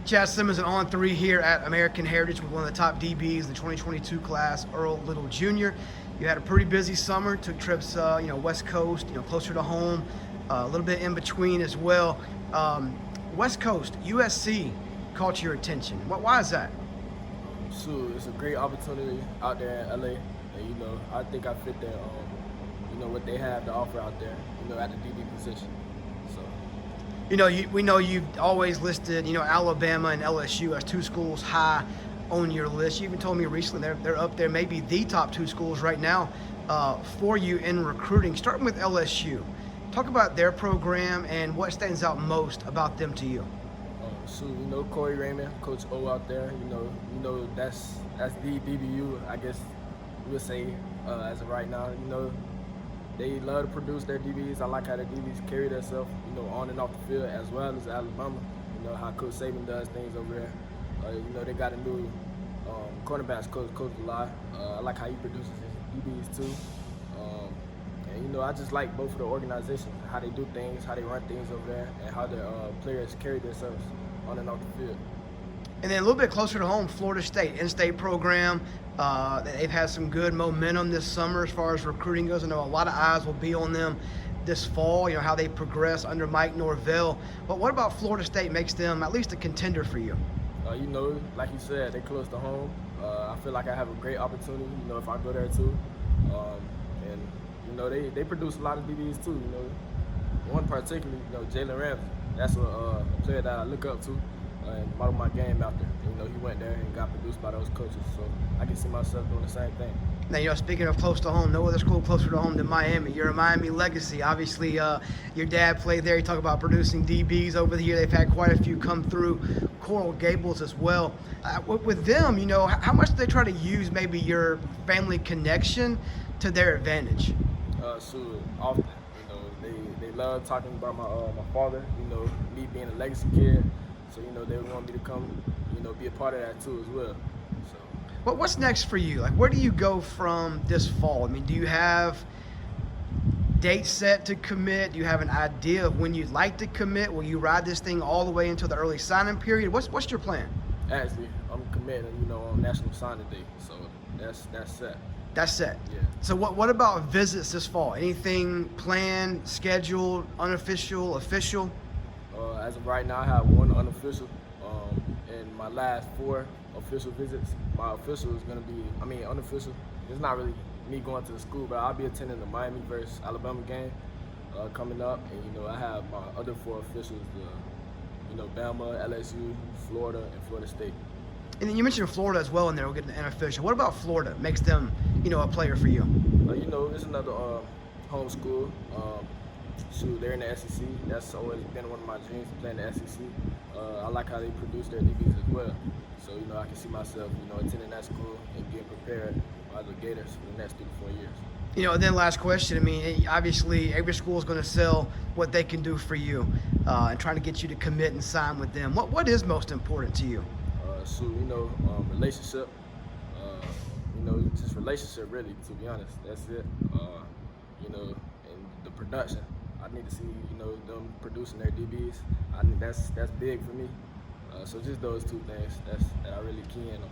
Chad Simmons, an on-3 here at American Heritage with one of the top DBs in the 2022 class, Earl Little Jr. You had a pretty busy summer, took trips, West Coast, closer to home, a little bit in between as well. West Coast, USC caught your attention. Why is that? Shoot, it's a great opportunity out there in LA, and I think I fit there. What they have to offer out there, at the DB position. So. We know you've always listed, Alabama and LSU as two schools high on your list. You even told me recently they're up there, maybe the top two schools right now for you in recruiting. Starting with LSU, talk about their program and what stands out most about them to you. Corey Raymond, Coach O out there. That's the DBU, I guess we would say as of right now. They love to produce their DBs. I like how the DBs carry themselves, on and off the field, as well as Alabama. How Coach Saban does things over there. They got a new cornerbacks coach, Coach July. I like how he produces his DBs too. I just like both of the organizations, how they do things, how they run things over there, and how the players carry themselves on and off the field. And then a little bit closer to home, Florida State, in-state program. They've had some good momentum this summer as far as recruiting goes. I know a lot of eyes will be on them this fall, how they progress under Mike Norvell. But what about Florida State makes them at least a contender for you? Like you said, they're close to home. I feel like I have a great opportunity, if I go there too. They produce a lot of DBs too. One particularly, Jalen Ramsey. That's a player that I look up to and model my game after. He went there and got produced by those coaches, so I can see myself doing the same thing. Now, speaking of close to home, no other school closer to home than Miami. You're a Miami legacy. Obviously, your dad played there. You talk about producing DBs over the year. They've had quite a few come through. Coral Gables as well. With them, how much do they try to use maybe your family connection to their advantage? Often. They love talking about my father. Me being a legacy kid. So they want me to come, be a part of that too as well. So. What's next for you? Like, where do you go from this fall? I mean, do you have dates set to commit? Do you have an idea of when you'd like to commit? Will you ride this thing all the way until the early signing period? What's your plan? Actually, I'm committing, on National Signing Day, so that's set. That's set. Yeah. So what about visits this fall? Anything planned, scheduled, unofficial, official? As of right now, I have one unofficial. And my last 4 official visits, my official is going to be, unofficial. It's not really me going to the school, but I'll be attending the Miami versus Alabama game coming up. And, I have my other 4 officials, Bama, LSU, Florida, and Florida State. And then you mentioned Florida as well in there. We'll get an unofficial. What about Florida makes them, a player for you? It's another home school. They're in the SEC. That's always been one of my dreams, to play in the SEC. I like how they produce their DBs as well. So, I can see myself, attending that school and getting prepared by the Gators for the next 3 to 4 years. And then last question. Obviously, every school is going to sell what they can do for you and trying to get you to commit and sign with them. What is most important to you? Relationship. Just relationship, really, to be honest. That's it. And the production. I need to see, them producing their DBs. I think that's big for me. So just those 2 things that I really key in on.